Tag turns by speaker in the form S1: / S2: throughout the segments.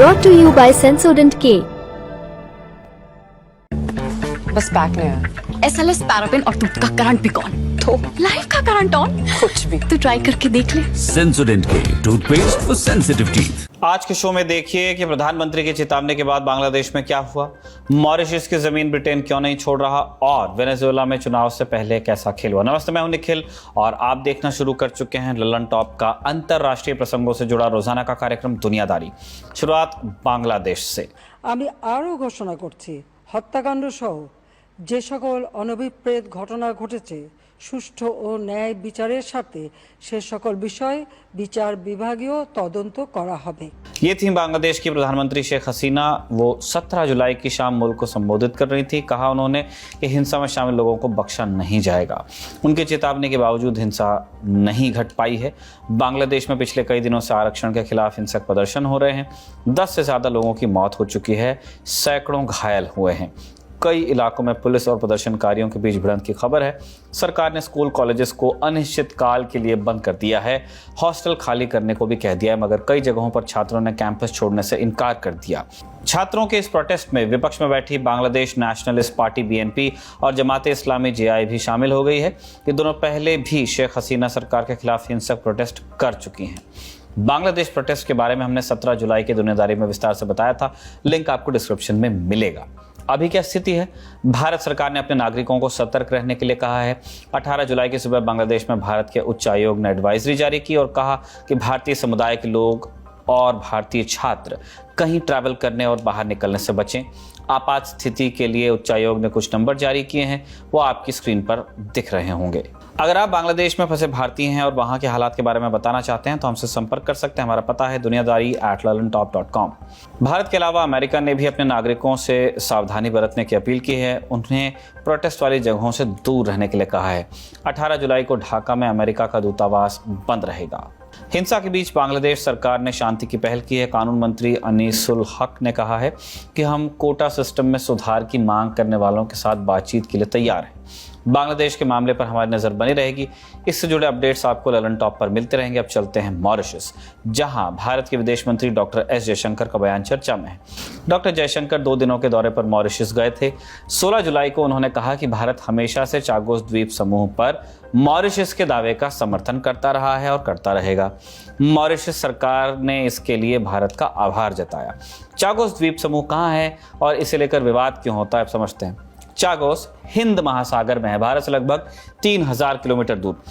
S1: brought to you by Sensodent K।
S2: बस back नहीं आया।
S3: SLS पैराफिन और दूध का करंट भी कौन? तो लाइफ का करंट ऑन?
S2: कुछ भी।
S3: तो ट्राई करके देख ले।
S4: सेंसोडेंट के टूथपेस्ट फॉर सेंसिटिव टीथ।
S5: आज के शो में देखिए कि प्रधानमंत्री की चेतावनी के बाद बांग्लादेश में क्या हुआ, मॉरिशस की जमीन ब्रिटेन क्यों नहीं छोड़ रहा और वेनेजुएला में चुनाव से पहले कैसा खेल हुआ। नमस्ते, मैं हूं निखिल और आप देखना शुरू कर चुके हैं ललन टॉप का अंतरराष्ट्रीय प्रसंगों से जुड़ा रोजाना का कार्यक्रम दुनियादारी। शुरुआत बांग्लादेश से।
S6: আমি আরও ঘোষণা করছি, হত্যাকাণ্ড সহ যে সকল অনভিপ্রেত ঘটনা ঘটেছে সুষ্ঠু ও ন্যায় বিচারের সাথে সে সকল বিষয় বিচার বিভাগীয় তদন্ত করা হবে।
S5: ये थी बांग्लादेश की प्रधानमंत्री शेख हसीना। वो 17 जुलाई की शाम मुल्क को संबोधित कर रही थी। कहा उन्होंने कि हिंसा में शामिल लोगों को बख्शा नहीं जाएगा। उनकी चेतावनी के बावजूद हिंसा नहीं घट पाई है। बांग्लादेश में पिछले कई दिनों से आरक्षण के खिलाफ हिंसक प्रदर्शन हो रहे हैं। 10 से ज्यादा लोगों की मौत हो चुकी है, सैकड़ों घायल हुए हैं। कई इलाकों में पुलिस और प्रदर्शनकारियों के बीच भिड़ंत की खबर है। सरकार ने स्कूल कॉलेजेस को अनिश्चित काल के लिए बंद कर दिया है। हॉस्टल खाली करने को भी कह दिया है, मगर कई जगहों पर छात्रों ने कैंपस छोड़ने से इनकार कर दिया। छात्रों के इस प्रोटेस्ट में विपक्ष में बैठी बांग्लादेश नेशनलिस्ट पार्टी BNP और जमाते इस्लामी JI भी शामिल हो गई है। ये दोनों पहले भी शेख हसीना सरकार के खिलाफ हिंसक प्रोटेस्ट कर चुकी हैं। बांग्लादेश प्रोटेस्ट के बारे में हमने 17 जुलाई की दुनियादारी में विस्तार से बताया था, लिंक आपको डिस्क्रिप्शन में मिलेगा। अभी क्या स्थिति है? भारत सरकार ने अपने नागरिकों को सतर्क रहने के लिए कहा है। 18 जुलाई की सुबह बांग्लादेश में भारत के उच्च आयोग ने एडवाइजरी जारी की और कहा कि भारतीय समुदाय के लोग और भारतीय छात्र कहीं ट्रैवल करने और बाहर निकलने से बचें। आपात स्थिति के लिए उच्चायोग ने कुछ नंबर जारी किए हैं, वो आपकी स्क्रीन पर दिख रहे होंगे। अगर आप बांग्लादेश में फंसे भारतीय हैं और वहां के हालात के बारे में बताना चाहते हैं तो हमसे संपर्क कर सकते हैं। हमारा पता है दुनियादारी@lalantop.com। भारत के अलावा अमेरिका ने भी अपने नागरिकों से सावधानी बरतने की अपील की है। उन्हें प्रोटेस्ट वाली जगहों से दूर रहने के लिए कहा है। 18 जुलाई को ढाका में अमेरिका का दूतावास बंद रहेगा। हिंसा के बीच बांग्लादेश सरकार ने शांति की पहल की है। कानून मंत्री अनीसुल हक ने कहा है कि हम कोटा सिस्टम में सुधार की मांग करने वालों के साथ बातचीत के लिए तैयार हैं। बांग्लादेश के मामले पर हमारी नजर बनी रहेगी। इससे जुड़े अपडेट्स आपको ललन टॉप पर मिलते रहेंगे। अब चलते हैं मॉरिशस, जहां भारत के विदेश मंत्री डॉक्टर S जयशंकर का बयान चर्चा में है। डॉक्टर जयशंकर 2 दिनों के दौरे पर मॉरिशस गए थे। 16 जुलाई को उन्होंने कहा कि भारत हमेशा से चागोस द्वीप समूह पर मॉरिशस के दावे का समर्थन करता रहा है और करता रहेगा। मॉरिशस सरकार ने इसके लिए भारत का आभार जताया। चागोस द्वीप समूह कहाँ है और इसे लेकर विवाद क्यों होता है, आप समझते हैं। चागोस हिंद महासागर में है, भारत से लगभग 3000 किलोमीटर दूर।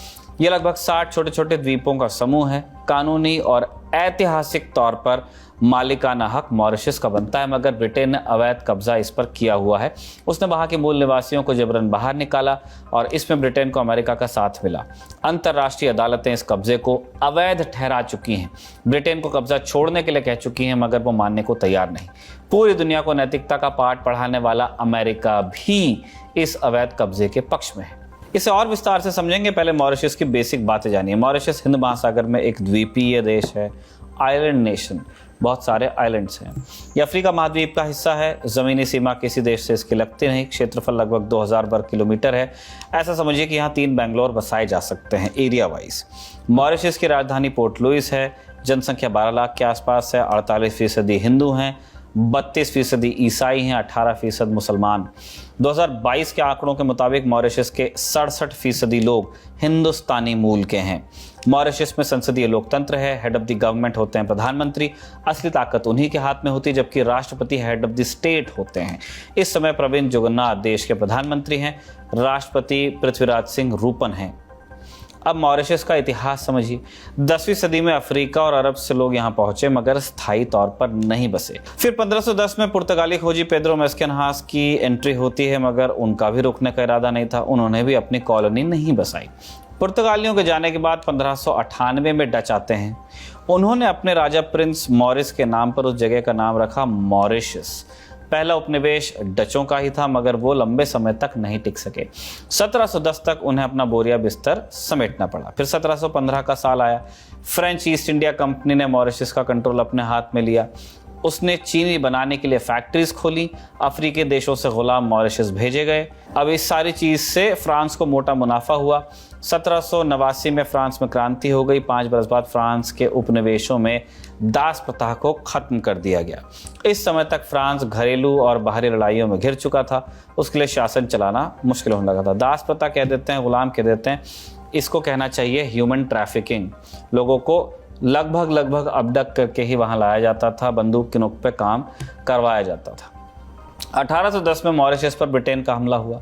S5: यह लगभग 60 छोटे छोटे द्वीपों का समूह है। कानूनी और ऐतिहासिक तौर पर मालिकाना हक मॉरिशस का बनता है, मगर ब्रिटेन ने अवैध कब्जा इस पर किया हुआ है। उसने वहां के मूल निवासियों को जबरन बाहर निकाला और इसमें ब्रिटेन को अमेरिका का साथ मिला। अंतर्राष्ट्रीय अदालतें इस कब्जे को अवैध ठहरा चुकी हैं। ब्रिटेन को कब्जा छोड़ने के लिए कह चुकी हैं, मगर वो मानने को तैयार नहीं। पूरी दुनिया को नैतिकता का पाठ पढ़ाने वाला अमेरिका भी इस अवैध कब्जे के पक्ष में है। इसे और विस्तार से समझेंगे, पहले मॉरिशस की बेसिक बातें जानिए। मॉरिशस हिंद महासागर में एक द्वीपीय देश है, आइलैंड नेशन। बहुत सारे आइलैंड्स हैं। यह अफ्रीका महाद्वीप का हिस्सा है। जमीनी सीमा किसी देश से इसकी लगती नहीं। क्षेत्रफल लगभग 2000 वर्ग किलोमीटर है। ऐसा समझिए कि यहाँ 3 बेंगलोर बसाए जा सकते हैं एरिया वाइज। मॉरिशस की राजधानी पोर्ट लुइस है। जनसंख्या 12 लाख के आसपास है। 48% हिंदू हैं, 32% ईसाई हैं, 18% मुसलमान। 2022 के आंकड़ों के मुताबिक मॉरिशस के 67% लोग हिंदुस्तानी मूल के हैं। मॉरिशस में संसदीय लोकतंत्र है। हेड ऑफ द गवर्नमेंट होते हैं प्रधानमंत्री। असली ताकत उन्हीं के हाथ में होती है, जबकि राष्ट्रपति हेड ऑफ द स्टेट होते हैं। इस समय प्रविंद जुगन्नाथ देश के प्रधानमंत्री हैं। राष्ट्रपति पृथ्वीराज सिंह रूपन हैं। अब मॉरिशस का इतिहास समझिए। 10वीं सदी में अफ्रीका और अरब से लोग यहाँ पहुंचे, मगर स्थायी तौर पर नहीं बसे। फिर 1510 में पुर्तगाली खोजी पेद्रो मैस्केनहास की एंट्री होती है, मगर उनका भी रुकने का इरादा नहीं था। उन्होंने भी अपनी कॉलोनी नहीं बसाई। पुर्तगालियों के जाने के बाद 1598 में डच आते हैं। उन्होंने अपने राजा प्रिंस मॉरिस के नाम पर उस जगह का नाम रखा मॉरिशस। पहला उपनिवेश डचों का ही था, मगर वो लंबे समय तक नहीं टिक सके। 1710 तक उन्हें अपना बोरिया बिस्तर समेटना पड़ा। फिर 1715 का साल आया। फ्रेंच ईस्ट इंडिया कंपनी ने मॉरिशस का कंट्रोल अपने हाथ में लिया। उसने चीनी बनाने के लिए फैक्ट्रीज खोली। अफ्रीकी देशों से गुलाम मॉरिशस भेजे गए। अब इस सारी चीज से फ्रांस को मोटा मुनाफा हुआ। 1789 में फ्रांस में क्रांति हो गई। 5 बरस बाद फ्रांस के उपनिवेशों में दास प्रथा को खत्म कर दिया गया। इस समय तक फ्रांस घरेलू और बाहरी लड़ाइयों में घिर चुका था, उसके लिए शासन चलाना मुश्किल होने लगा था। दास प्रथा कह देते हैं, गुलाम कह देते हैं, इसको कहना चाहिए ह्यूमन ट्रैफिकिंग। लोगों को लगभग अबडक करके ही वहां लाया जाता था, बंदूक की नोक पे काम करवाया जाता था। 1810 में मॉरिशस पर ब्रिटेन का हमला हुआ,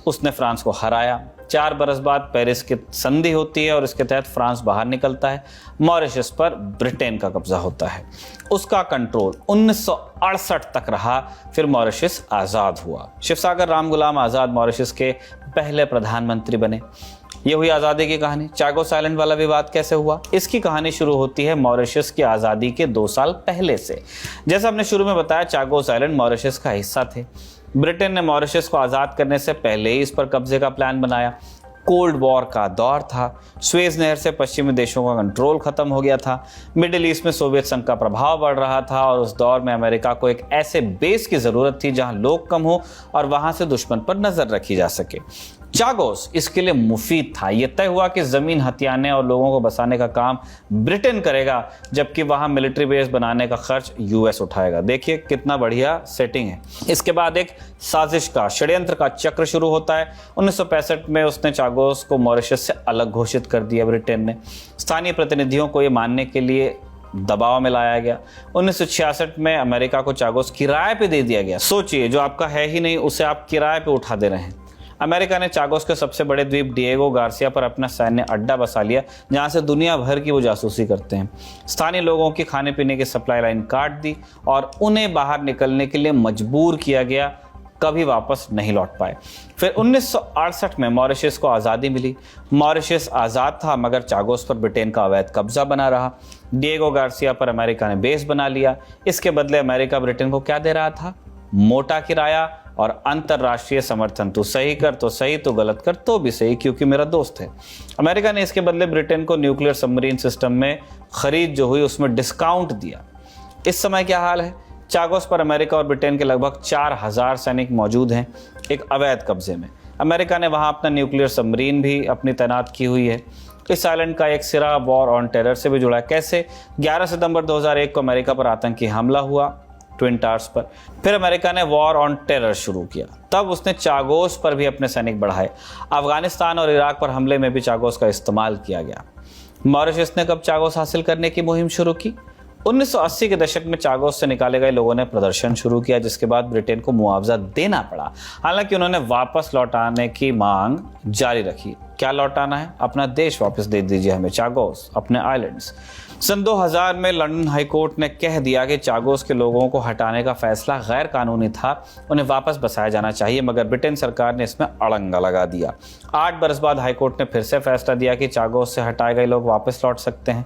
S5: उसने फ्रांस को हराया। 4 बरस बाद पेरिस की संधि होती है और इसके तहत फ्रांस बाहर निकलता है। मॉरिशस पर ब्रिटेन का कब्जा होता है, उसका कंट्रोल 1968 तक रहा। फिर मॉरिशस आज़ाद हुआ। शिवसागर राम गुलाम आज़ाद मॉरिशस के पहले प्रधानमंत्री बने। ये हुई आज़ादी की कहानी। चागोस आइलैंड वाला विवाद कैसे हुआ? इसकी कहानी शुरू होती है मॉरिशस की आज़ादी के 2 साल पहले से। जैसा हमने शुरू में बताया, चागोस आइलैंड मॉरिशस का हिस्सा थे। ब्रिटेन ने मॉरिशस को आज़ाद करने से पहले ही इस पर कब्जे का प्लान बनाया। कोल्ड वॉर का दौर था, स्वेज नहर से पश्चिमी देशों का कंट्रोल खत्म हो गया था, मिडिल ईस्ट में सोवियत संघ का प्रभाव बढ़ रहा था और उस दौर में अमेरिका को एक ऐसे बेस की ज़रूरत थी जहां लोग कम हो और वहां से दुश्मन पर नज़र रखी जा सके। चागोस इसके लिए मुफीद था। यह तय हुआ कि ज़मीन हथियाने और लोगों को बसाने का काम ब्रिटेन करेगा, जबकि वहां मिलिट्री बेस बनाने का खर्च यूएस उठाएगा। देखिए कितना बढ़िया सेटिंग है। इसके बाद एक साजिश का, षड्यंत्र का चक्र शुरू होता है। 1965 में उसने चागोस को मॉरिशस से अलग घोषित कर दिया। ब्रिटेन ने स्थानीय प्रतिनिधियों को यह मानने के लिए दबाव में लाया गया। 1966 में अमेरिका को चागोस किराए पे दे दिया गया। सोचिए, जो आपका है ही नहीं उसे आप किराए पे उठा दे रहे हैं। अमेरिका ने चागोस के सबसे बड़े द्वीप डिएगो गार्सिया पर अपना सैन्य अड्डा बसा लिया, जहां से दुनिया भर की वो जासूसी करते हैं। स्थानीय लोगों की खाने पीने की सप्लाई लाइन काट दी और उन्हें बाहर निकलने के लिए मजबूर किया गया, कभी वापस नहीं लौट पाए। फिर 1968 में मॉरिशस को आज़ादी मिली। मॉरिशस आज़ाद था, मगर चागोस पर ब्रिटेन का अवैध कब्जा बना रहा। डिएगो गार्सिया पर अमेरिका ने बेस बना लिया। इसके बदले अमेरिका ब्रिटेन को क्या दे रहा था? मोटा किराया और अंतर्राष्ट्रीय समर्थन। तो सही कर तो सही, तो गलत कर तो भी सही, क्योंकि मेरा दोस्त है। अमेरिका ने इसके बदले ब्रिटेन को न्यूक्लियर सबमरीन सिस्टम में खरीद जो हुई उसमें डिस्काउंट दिया। इस समय क्या हाल है? चागोस पर अमेरिका और ब्रिटेन के लगभग 4000 सैनिक मौजूद हैं, एक अवैध कब्जे में। अमेरिका ने वहां अपना न्यूक्लियर सबमरीन भी अपनी तैनात की हुई है। इस आइलैंड का एक सिरा वॉर ऑन टेरर से भी जुड़ा है। कैसे? 11 सितंबर 2001 को अमेरिका पर आतंकी हमला हुआ, ट्विन टावर्स पर। फिर अमेरिका ने वॉर ऑन टेरर शुरू किया। तब उसने चागोस पर भी अपने सैनिक बढ़ाए। अफगानिस्तान और इराक पर हमले में भी चागोस का इस्तेमाल किया गया। मॉरिशस ने कब चागोस हासिल करने की मुहिम शुरू की? 1980 के दशक में चागोस से निकाले गए लोगों ने प्रदर्शन शुरू किया, जिसके बाद ब्रिटेन को मुआवजा देना पड़ा। हालांकि उन्होंने वापस लौटाने की मांग जारी रखी। क्या लौटाना है? अपना देश वापस दे दीजिए हमें, चागोस, अपने आइलैंड्स। सन 2000 में लंदन हाई कोर्ट ने कह दिया कि चागोस के लोगों को हटाने का फैसला गैर कानूनी था, उन्हें वापस बसाया जाना चाहिए, मगर ब्रिटेन सरकार ने इसमें अड़ंगा लगा दिया। 8 बरस बाद हाई कोर्ट ने फिर से फैसला दिया कि चागोस से हटाए गए लोग वापस लौट सकते हैं।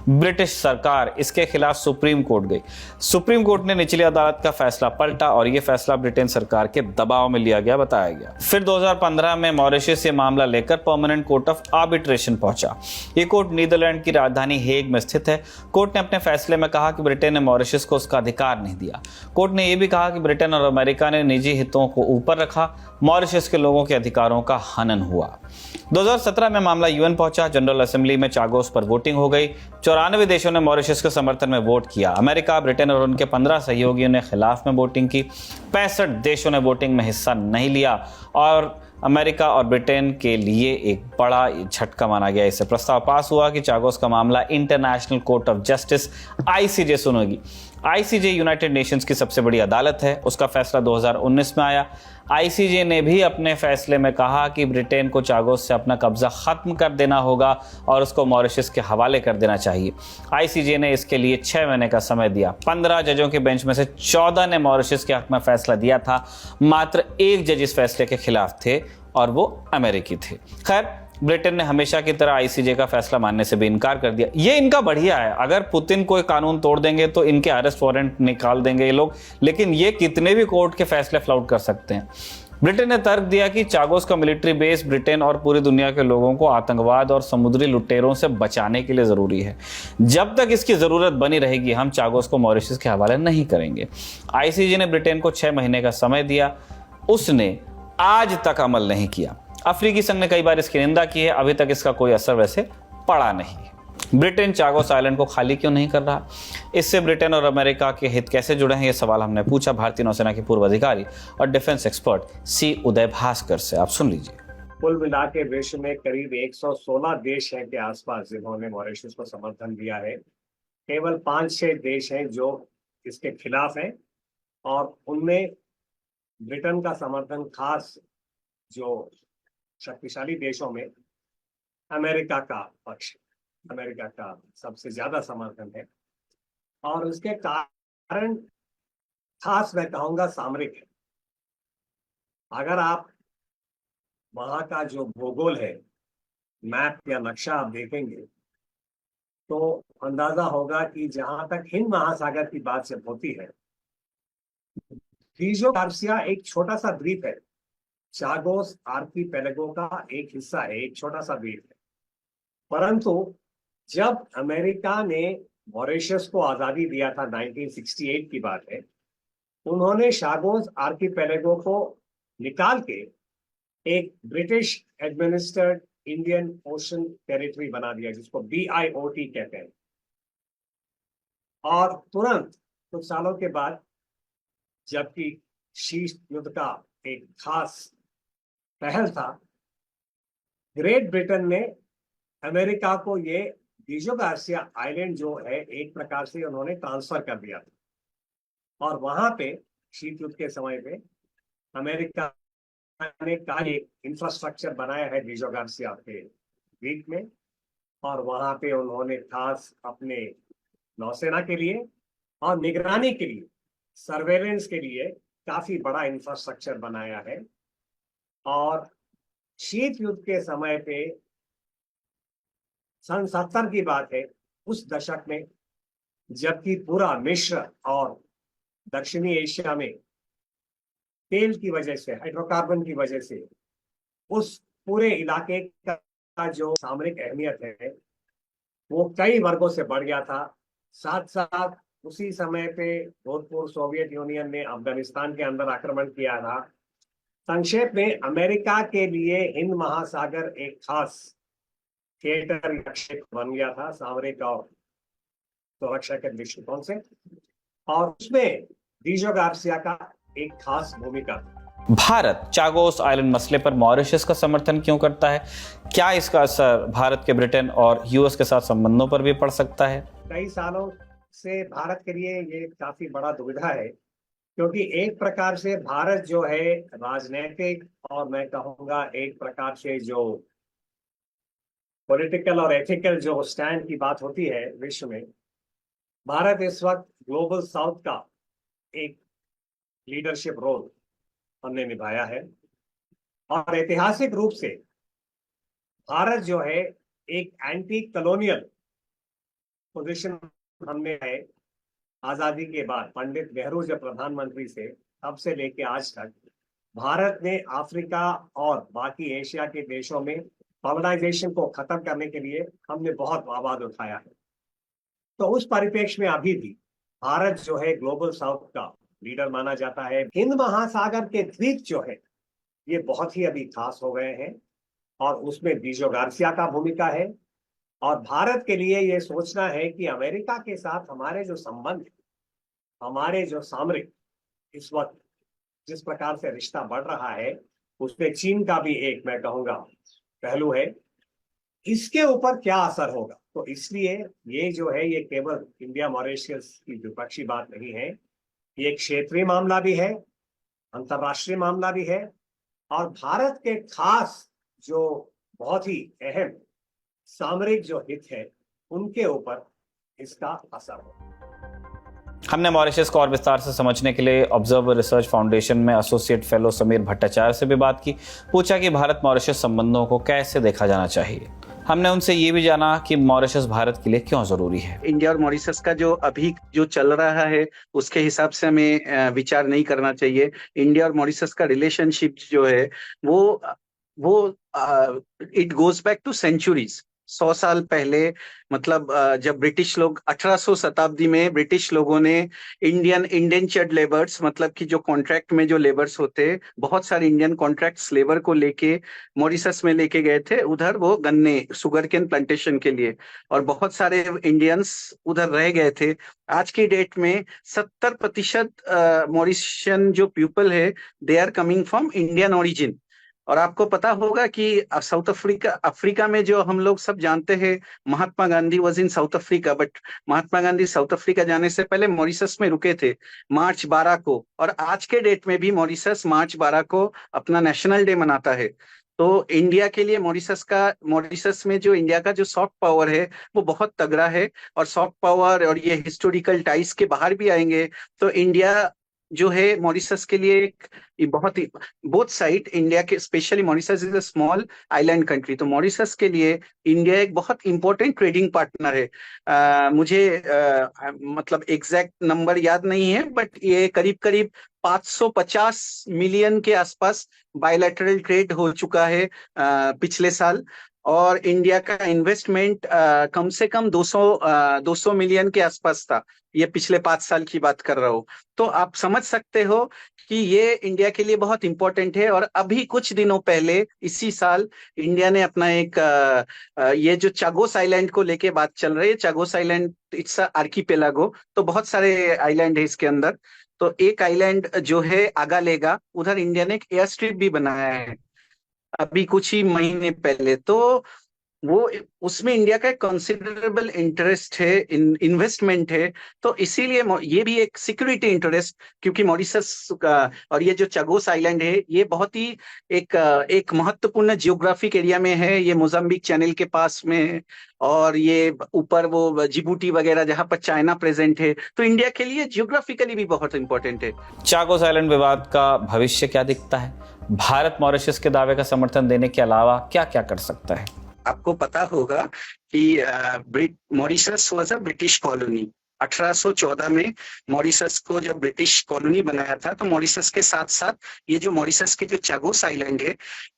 S5: ब्रिटिश सरकार इसके खिलाफ सुप्रीम कोर्ट गई। सुप्रीम कोर्ट ने निचली अदालत का फैसला पलटा और यह फैसला ब्रिटेन सरकार के दबाव में लिया गया, बताया गया। फिर 2015 में मॉरिशस से मामला लेकर परमानेंट कोर्ट ऑफ आर्बिट्रेशन पहुंचा। ये कोर्ट नीदरलैंड की राजधानी हेग में स्थित है। कोर्ट ने अपने फैसले में कहा कि ब्रिटेन ने मॉरिशस को उसका अधिकार नहीं दिया। कोर्ट ने यह भी कहा कि ब्रिटेन और अमेरिका ने निजी हितों को ऊपर रखा, मॉरिशस के लोगों के अधिकारों का हनन हुआ। 2017 में मामला यूएन पहुंचा। जनरल असेंबली में चागोस पर वोटिंग हो गई। 94 देशों ने मॉरिशस के समर्थन में वोट किया। अमेरिका, ब्रिटेन और उनके 15 सहयोगियों ने खिलाफ में वोटिंग की। 65 देशों ने वोटिंग में हिस्सा नहीं लिया और अमेरिका और ब्रिटेन के लिए एक बड़ा झटका माना गया। इससे प्रस्ताव पास हुआ कि चागोस का मामला international court of justice ICJ सुनेगी। आईसीजे यूनाइटेड नेशंस की सबसे बड़ी अदालत है। उसका फैसला 2019 में आया। आईसीजे ने भी अपने फैसले में कहा कि ब्रिटेन को चागोस से अपना कब्जा खत्म कर देना होगा और उसको मॉरिशस के हवाले कर देना चाहिए। आईसीजे ने इसके लिए 6 महीने का समय दिया। 15 जजों के बेंच में से 14 ने मॉरिशस के हक में फैसला दिया था। मात्र 1 जज इस फैसले के खिलाफ थे और वो अमेरिकी थे। खैर, ब्रिटेन ने हमेशा की तरह आईसीजे का फैसला मानने से भी इनकार कर दिया। ये इनका बढ़िया है। अगर पुतिन कोई कानून तोड़ देंगे तो इनके अरेस्ट वारंट निकाल देंगे ये लोग, लेकिन ये कितने भी कोर्ट के फैसले फ्लाउट कर सकते हैं। ब्रिटेन ने तर्क दिया कि चागोस का मिलिट्री बेस ब्रिटेन और पूरी दुनिया के लोगों को आतंकवाद और समुद्री लुटेरों से बचाने के लिए जरूरी है। जब तक इसकी जरूरत बनी रहेगी, हम चागोस को मॉरिशस के हवाले नहीं करेंगे। आईसीजे ने ब्रिटेन को 6 महीने का समय दिया। उसने आज तक अमल नहीं किया। अफ्रीकी संघ ने कई बार इसकी निंदा की है, अभी तक इसका कोई असर वैसे पड़ा नहीं। ब्रिटेन चागोस आइलैंड को खाली क्यों नहीं कर रहा? इससे ब्रिटेन और अमेरिका के हित कैसे जुड़े हैं, ये सवाल हमने पूछा भारतीय नौसेना के पूर्व अधिकारी और डिफेंस एक्सपर्ट सी उदय भास्कर से। आप सुन लीजिए।
S7: कुल मिला के विश्व में करीब 116 देश हैं के आसपास जिन्होंने मॉरिशस को समर्थन दिया है। केवल 5-6 देश हैं जो इसके खिलाफ हैं और उनमें ब्रिटेन का समर्थन, खास जो शक्तिशाली देशों में अमेरिका का पक्ष, अमेरिका का सबसे ज्यादा समर्थन है और उसके कारण खास मैं कहूंगा सामरिक है। अगर आप वहां का जो भूगोल है, मैप या नक्शा आप देखेंगे तो अंदाजा होगा कि जहां तक हिंद महासागर की बात जब होती है, रीजो गार्सिया एक छोटा सा द्वीप है, चागोस आर्किपेलागो का एक हिस्सा है, एक छोटा सा द्वीप है। परंतु जब अमेरिका ने मॉरिशस को आजादी दिया था, 1968 की बात है, उन्होंने चागोस आर्किपेलागो को निकाल के एक British administered Indian ocean territory बना दिया, जिसको BIOT कहते हैं। और तुरंत कुछ सालों के बाद, जबकि शीत युद्ध का एक खास पहल था, ग्रेट ब्रिटेन ने अमेरिका को ये रीजो गार्सिया आइलैंड जो है एक प्रकार से उन्होंने ट्रांसफर कर दिया था। और वहां पे शीत युद्ध के समय पे अमेरिका ने का एक इंफ्रास्ट्रक्चर बनाया है रीजो गार्सिया के द्वीप में, और वहां पे उन्होंने खास अपने नौसेना के लिए और निगरानी के लिए, सर्वेलेंस के लिए काफी बड़ा इंफ्रास्ट्रक्चर बनाया है। और शीत युद्ध के समय पे सन 70 की बात है, उस दशक में, जबकि पूरा मिस्र और दक्षिणी एशिया में तेल की वजह से, हाइड्रोकार्बन की वजह से उस पूरे इलाके का जो सामरिक अहमियत है वो कई वर्गों से बढ़ गया था। साथ साथ उसी समय पे भूतपूर्व सोवियत यूनियन ने अफगानिस्तान के अंदर आक्रमण किया था। संक्षेप में, अमेरिका के लिए हिंद महासागर एक खास थिएटर या क्षेत्र बन गया था सामरिक और सुरक्षा के दृष्टिकोण से, और उसमें रीजो गार्सिया का एक खास भूमिका थी।
S5: भारत चागोस आइलैंड मसले पर मॉरिशस का समर्थन क्यों करता है? क्या इसका असर भारत के ब्रिटेन और यूएस के साथ संबंधों पर भी पड़ सकता है?
S7: कई सालों से भारत के लिए ये काफी बड़ा दुविधा है, क्योंकि एक प्रकार से भारत जो है राजनीतिक और मैं कहूँगा एक प्रकार से जो पॉलिटिकल और एथिकल जो स्टैंड की बात होती है विश्व में, भारत इस वक्त ग्लोबल साउथ का एक लीडरशिप रोल हमने निभाया है। और ऐतिहासिक रूप से भारत जो है एक एंटी कॉलोनियल पोजीशन हमने है। आजादी के बाद पंडित नेहरू जब प्रधानमंत्री से, तब से लेके आज तक भारत ने अफ्रीका और बाकी एशिया के देशों में कॉलोनाइजेशन को खत्म करने के लिए हमने बहुत आवाज उठाया है। तो उस परिप्रेक्ष्य में अभी भी भारत जो है ग्लोबल साउथ का लीडर माना जाता है। हिंद महासागर के द्वीप जो है ये बहुत ही अभी खास हो गए हैं और उसमें रीजो गार्सिया का भूमिका है। और भारत के लिए ये सोचना है कि अमेरिका के साथ हमारे जो संबंध, हमारे जो सामरिक इस वक्त जिस प्रकार से रिश्ता बढ़ रहा है, उसमें चीन का भी एक मैं कहूँगा पहलू है, इसके ऊपर क्या असर होगा। तो इसलिए ये जो है ये केवल इंडिया मॉरिशस की द्विपक्षीय बात नहीं है, ये एक क्षेत्रीय मामला भी है, अंतर्राष्ट्रीय मामला भी है, और भारत के खास जो बहुत ही अहम सामरिक जो हित है उनके ऊपर इसका असर होगा।
S5: हमने मॉरिशस को और विस्तार से समझने के लिए ऑब्जर्वर रिसर्च फाउंडेशन में एसोसिएट फेलो समीर भट्टाचार्य से भी बात की। पूछा कि भारत मॉरिशस संबंधों को कैसे देखा जाना चाहिए। हमने उनसे ये भी जाना कि मॉरिशस भारत के लिए क्यों जरूरी है।
S8: इंडिया और मॉरिशस का जो अभी जो चल रहा है उसके हिसाब से हमें विचार नहीं करना चाहिए। इंडिया और मॉरिशस का रिलेशनशिप जो है वो it goes back to centuries. 100 साल पहले, मतलब जब ब्रिटिश लोग 1800 शताब्दी में ब्रिटिश लोगों ने इंडियन इंडेंचर्ड लेबर्स, मतलब कि जो कॉन्ट्रैक्ट में जो लेबर्स होते, बहुत सारे इंडियन कॉन्ट्रैक्ट्स लेबर को लेके मॉरिशस में लेके गए थे, उधर वो गन्ने शुगर केन प्लांटेशन के लिए, और बहुत सारे इंडियंस उधर रह गए थे। आज की डेट में 70% मॉरिशियन जो पीपल है, they are coming from Indian origin. और आपको पता होगा कि साउथ अफ्रीका में जो हम लोग सब जानते हैं, Mahatma Gandhi was in South Africa, but Mahatma Gandhi South Africa जाने से पहले मॉरिशस में रुके थे मार्च 12 को। और आज के डेट में भी मॉरिशस मार्च 12 को अपना नेशनल डे मनाता है। तो इंडिया के लिए मॉरिशस में जो इंडिया का जो सॉफ्ट पावर है वो बहुत तगड़ा है, और सॉफ्ट पावर और ये हिस्टोरिकल टाइज के बाहर भी आएंगे तो इंडिया जो है मॉरिशस के लिए एक बहुत ही, बोथ साइड इंडिया के, specially Mauritius is a small island country, तो मॉरिशस के लिए इंडिया एक बहुत इंपॉर्टेंट ट्रेडिंग पार्टनर है। मुझे मतलब एग्जैक्ट नंबर याद नहीं है, बट ये करीब करीब 550 मिलियन के आसपास बायलैटरल ट्रेड हो चुका है पिछले साल। और इंडिया का इन्वेस्टमेंट कम से कम 200 मिलियन के आसपास था, ये पिछले 5 साल की बात कर रहा हूँ। तो आप समझ सकते हो कि ये इंडिया के लिए बहुत इंपॉर्टेंट है। और अभी कुछ दिनों पहले इसी साल इंडिया ने अपना एक ये जो चागोस आइलैंड को लेके बात चल रही है, चागोस आइलैंड इट्स आर्कीपेलागो, तो बहुत सारे आइलैंड है इसके अंदर। तो एक आइलैंड जो है आगालेगा, उधर इंडिया ने एक एयर स्ट्रिप भी बनाया है अभी कुछ ही महीने पहले। तो वो उसमें इंडिया का कंसिडरेबल इंटरेस्ट है, इन्वेस्टमेंट है। तो इसीलिए ये भी एक सिक्योरिटी इंटरेस्ट, क्योंकि मॉरिशस का और ये जो चागोस आइलैंड है ये बहुत ही एक महत्वपूर्ण जियोग्राफिक एरिया में है। ये मोजाम्बिक चैनल के पास में है, और ये ऊपर वो जिबूटी वगैरह जहाँ पर चाइना प्रेजेंट है, तो इंडिया के लिए जियोग्राफिकली भी बहुत इंपॉर्टेंट है।
S5: चागोस आइलैंड विवाद का भविष्य क्या दिखता है? भारत मॉरिशस के दावे का समर्थन देने के अलावा क्या क्या कर सकता है?
S8: आपको पता होगा कि Mauritius was a British colony. 1814 में मॉरिशस को जब ब्रिटिश कॉलोनी बनाया था, तो मॉरिशस के साथ साथ ये जो मॉरिशस के जो चागोस आइलैंड है,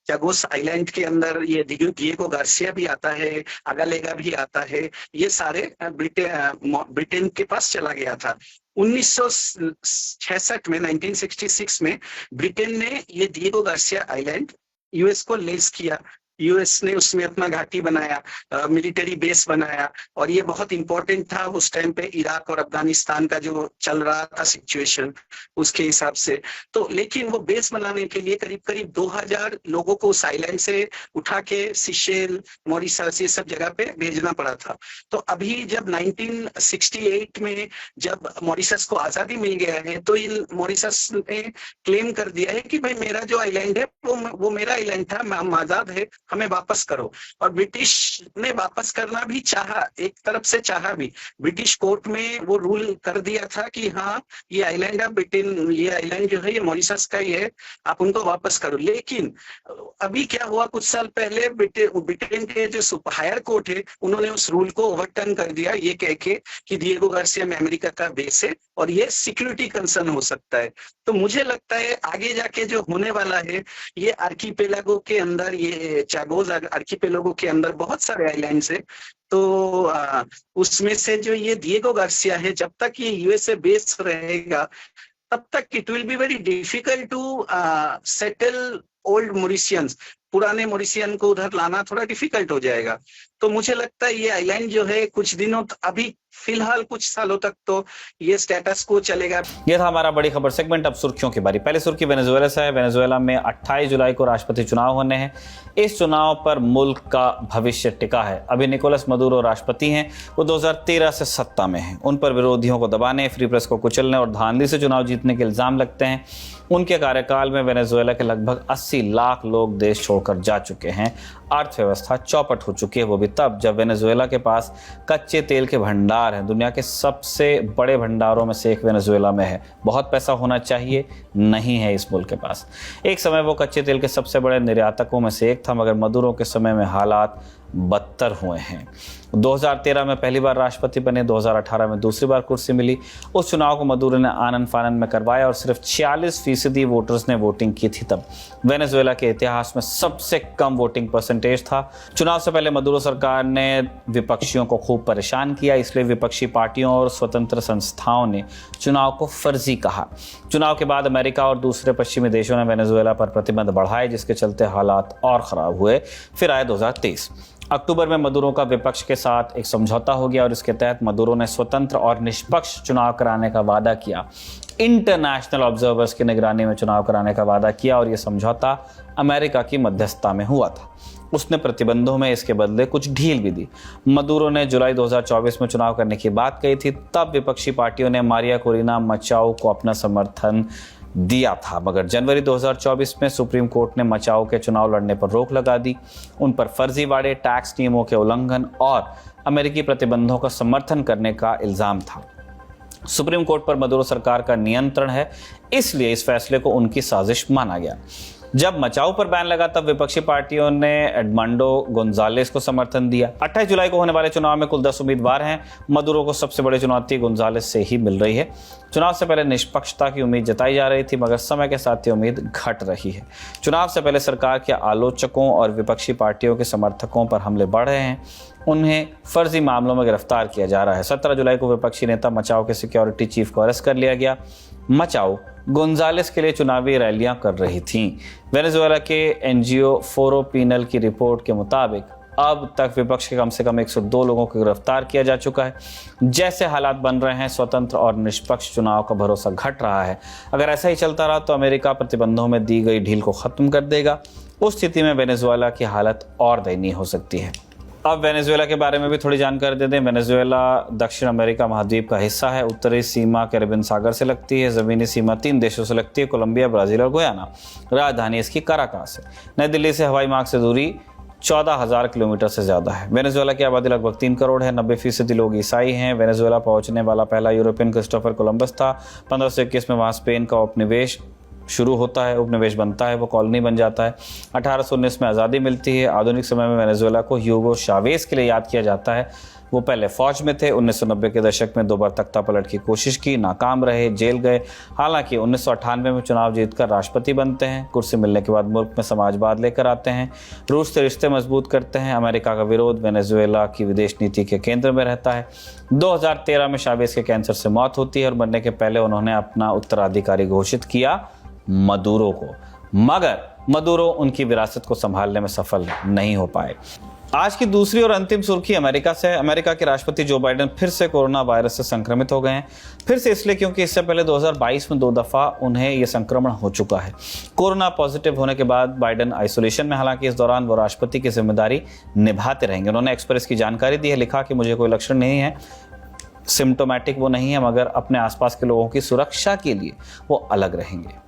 S8: चागोस आइलैंड के अंदर ये डिएगो गार्सिया भी आता है, आगालेगा भी आता है, ये सारे ब्रिटेन के पास चला गया था। 1966 में 1966 में ब्रिटेन ने ये डिएगो गार्सिया आइलैंड यूएस को लीज किया। यूएस ने उसमें अपना घाटी बनाया, मिलिट्री बेस बनाया, और ये बहुत इंपॉर्टेंट था उस टाइम पे इराक और अफगानिस्तान का जो चल रहा था सिचुएशन उसके हिसाब से। तो लेकिन वो बेस बनाने के लिए करीब करीब 2000 लोगों को उस आइलैंड से उठा के सिशेल, मॉरिशस, ये सब जगह पे भेजना पड़ा था। तो अभी जब 1968 में जब मॉरिशस को आजादी मिल गया है, तो इन मॉरिशस ने क्लेम कर दिया है कि भाई मेरा जो आइलैंड है वो मेरा आइलैंड था, हम आजाद है, हमें वापस करो। और ब्रिटिश ने वापस करना भी चाहा, एक तरफ से चाहा भी, ब्रिटिश कोर्ट में वो रूल कर दिया था कि हाँ ये आइलैंड है ब्रिटेन, ये आइलैंड जो है ये मॉरिशस का ही है, आप उनको वापस करो। लेकिन अभी क्या हुआ, कुछ साल पहले ब्रिटेन के जो हायर कोर्ट है उन्होंने उस रूल को ओवरटर्न कर दिया, ये कह के कि डिएगो गार्सिया में अमेरिका का बेस है और ये सिक्योरिटी कंसर्न हो सकता है। तो मुझे लगता है आगे जाके जो होने वाला है, ये आर्कीपेलागो के अंदर, ये चागोस आर्कीपेलागो के अंदर बहुत सारे आइलैंड्स है। तो उसमें से जो ये डिएगो गार्सिया है, जब तक ये यूएसए बेस रहेगा तब तक it will be very difficult to settle old Mauritians, पुराने मॉरिशियन को उधर लाना थोड़ा डिफिकल्ट हो जाएगा। तो मुझे लगता है ये आइलैंड जो है कुछ दिनों अभी फिलहाल कुछ सालों तक तो ये स्टेटस को चलेगा।
S5: ये था हमारा बड़ी खबर सेगमेंट। अब सुर्खियों की बारी। पहले सुर्खी वेनेजुएला से है। वेनेजुएला में 28 जुलाई को राष्ट्रपति चुनाव होने हैं। इस चुनाव पर मुल्क का भविष्य टिका है। अभी निकोलस मदुरो राष्ट्रपति हैं, वो 2013 से सत्ता में हैं। उन पर विरोधियों को दबाने, फ्री प्रेस को कुचलने और धांधली से चुनाव जीतने के इल्जाम लगते हैं। उनके कार्यकाल में वेनेजुएला के लगभग 80 लाख लोग देश छोड़कर जा चुके हैं। अर्थव्यवस्था चौपट हो चुकी है, वो भी तब जब वेनेजुएला के पास कच्चे तेल के भंडार हैं। दुनिया के सबसे बड़े भंडारों में से एक वेनेजुएला में है। बहुत पैसा होना चाहिए, नहीं है इस मुल्क के पास। एक समय वो कच्चे तेल के सबसे बड़े निर्यातकों में से एक था, मगर मदुरो के समय में हालात बदतर हुए हैं। 2013 में पहली बार राष्ट्रपति बने, 2018 में दूसरी बार कुर्सी मिली। उस चुनाव को मदुरो ने आनंद फानंद में करवाया और सिर्फ 46% वोटर्स ने वोटिंग की थी। तब वेनेजुएला के इतिहास में सबसे कम वोटिंग परसेंटेज था। चुनाव से पहले मदुरो सरकार ने विपक्षियों को खूब परेशान किया, इसलिए विपक्षी पार्टियों और स्वतंत्र संस्थाओं ने चुनाव को फर्जी कहा। चुनाव के बाद अमेरिका और दूसरे पश्चिमी देशों ने वेनेजुएला पर प्रतिबंध बढ़ाए, जिसके चलते हालात और खराब हुए। फिर आए 2023 अक्टूबर में मदुरो का विपक्ष के साथ एक समझौता हो गया और इसके तहत मदुरो ने स्वतंत्र और निष्पक्ष चुनाव कराने का वादा किया, इंटरनेशनल ऑब्जर्वर्स की निगरानी में चुनाव कराने का वादा किया और यह समझौता अमेरिका की मध्यस्थता में हुआ था। उसने प्रतिबंधों में इसके बदले कुछ ढील भी दी। मदुरो ने जुलाई 2024 में चुनाव करने की बात कही थी, तब विपक्षी पार्टियों ने मारिया कोरिना मचाओ को अपना समर्थन दिया था, मगर जनवरी 2024 में सुप्रीम कोर्ट ने मचाओ के चुनाव लड़ने पर रोक लगा दी। उन पर फर्जीवाड़े, टैक्स नियमों के उल्लंघन और अमेरिकी प्रतिबंधों का समर्थन करने का इल्जाम था। सुप्रीम कोर्ट पर मदुरो सरकार का नियंत्रण है, इसलिए इस फैसले को उनकी साजिश माना गया। जब मचाओ पर बैन लगा तब विपक्षी पार्टियों ने एडमंडो गोंजालेस को समर्थन दिया। 28 जुलाई को होने वाले चुनाव में कुल 10 उम्मीदवार हैं। मदुरो को सबसे बड़ी चुनौती गोंजालेस से ही मिल रही है। चुनाव से पहले निष्पक्षता की उम्मीद जताई जा रही थी, मगर समय के साथ ये उम्मीद घट रही है। चुनाव से पहले सरकार के आलोचकों और विपक्षी पार्टियों के समर्थकों पर हमले बढ़ रहे हैं। उन्हें फर्जी मामलों में गिरफ्तार किया जा रहा है। 17 जुलाई को विपक्षी नेता मचाओ के सिक्योरिटी चीफ को अरेस्ट कर लिया गया। मचाओ गोंजालेस के लिए चुनावी रैलियां कर रही थीं। वेनेजुएला के एनजीओ फोरो पीनल की रिपोर्ट के मुताबिक अब तक विपक्ष के कम से कम 102 लोगों को गिरफ्तार किया जा चुका है। जैसे हालात बन रहे हैं, स्वतंत्र और निष्पक्ष चुनाव का भरोसा घट रहा है। अगर ऐसा ही चलता रहा तो अमेरिका प्रतिबंधों में दी गई ढील को खत्म कर देगा। उस स्थिति में वेनेजुएला की हालत और दयनीय हो सकती है। अब वेनेजुएला के बारे में भी थोड़ी जानकारी दे दें। वेनेजुएला दक्षिण अमेरिका महाद्वीप का हिस्सा है। उत्तरी सीमा कैरेबियन सागर से लगती है। ज़मीनी सीमा 3 देशों से लगती है, कोलंबिया, ब्राज़ील और गुयाना। राजधानी इसकी काराकास है। नई दिल्ली से हवाई मार्ग से दूरी 14,000 किलोमीटर से ज़्यादा है। वेनेजुएला की आबादी लगभग 3 करोड़ है। 90% लोग ईसाई हैं। वेनेजुएला पहुंचने वाला पहला यूरोपियन क्रिस्टोफर कोलंबस था। 1521 में वहाँ स्पेन का उपनिवेश शुरू होता है, उपनिवेश बनता है, वो कॉलोनी बन जाता है। 1819 में आज़ादी मिलती है। आधुनिक समय में वेनेजुएला को ह्यूगो चावेज़ के लिए याद किया जाता है। वो पहले फौज में थे। 1990 के दशक में 2 बार तख्ता पलट की कोशिश की, नाकाम रहे, जेल गए। हालांकि 1998 में चुनाव जीतकर राष्ट्रपति बनते हैं। कुर्सी मिलने के बाद मुल्क में समाजवाद लेकर आते हैं। रूस से रिश्ते मजबूत करते हैं। अमेरिका का विरोध वेनेजुएला की विदेश नीति के केंद्र में रहता है। 2013 में चावेज़ के कैंसर से मौत होती है और मरने के पहले उन्होंने अपना उत्तराधिकारी घोषित किया, मदुरो को, मगर मदुरो उनकी विरासत को संभालने में सफल नहीं हो पाए। आज की दूसरी और अंतिम सुर्खी अमेरिका से है। अमेरिका के राष्ट्रपति जो बाइडेन फिर से कोरोना वायरस से संक्रमित हो गए हैं। फिर से इसलिए क्योंकि इससे पहले 2022 में 2 दफा उन्हें यह संक्रमण हो चुका है। कोरोना पॉजिटिव होने के बाद बाइडेन आइसोलेशन में, हालांकि इस दौरान वो राष्ट्रपति की जिम्मेदारी निभाते रहेंगे। उन्होंने एक्सप्रेस की जानकारी दी है, लिखा कि मुझे कोई लक्षण नहीं है, सिम्टोमेटिक वो नहीं है, मगर अपने आसपास के लोगों की सुरक्षा के लिए वो अलग रहेंगे।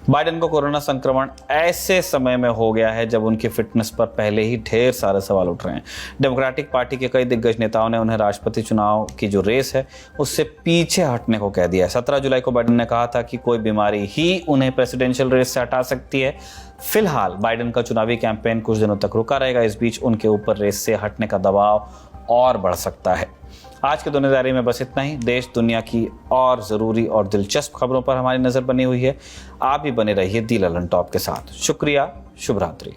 S5: बाइडेन को कोरोना संक्रमण ऐसे समय में हो गया है जब उनकी फिटनेस पर पहले ही ढेर सारे सवाल उठ रहे हैं। डेमोक्रेटिक पार्टी के कई दिग्गज नेताओं ने उन्हें राष्ट्रपति चुनाव की जो रेस है उससे पीछे हटने को कह दिया है। 17 जुलाई को बाइडेन ने कहा था कि कोई बीमारी ही उन्हें प्रेसिडेंशियल रेस से हटा सकती है। फिलहाल बाइडेन का चुनावी कैंपेन कुछ दिनों तक रुका रहेगा। इस बीच उनके ऊपर रेस से हटने का दबाव और बढ़ सकता है। आज की दुनियादारी में बस इतना ही। देश दुनिया की और ज़रूरी और दिलचस्प खबरों पर हमारी नज़र बनी हुई है। आप भी बने रहिए दी ललन टॉप के साथ। शुक्रिया, शुभ रात्रि।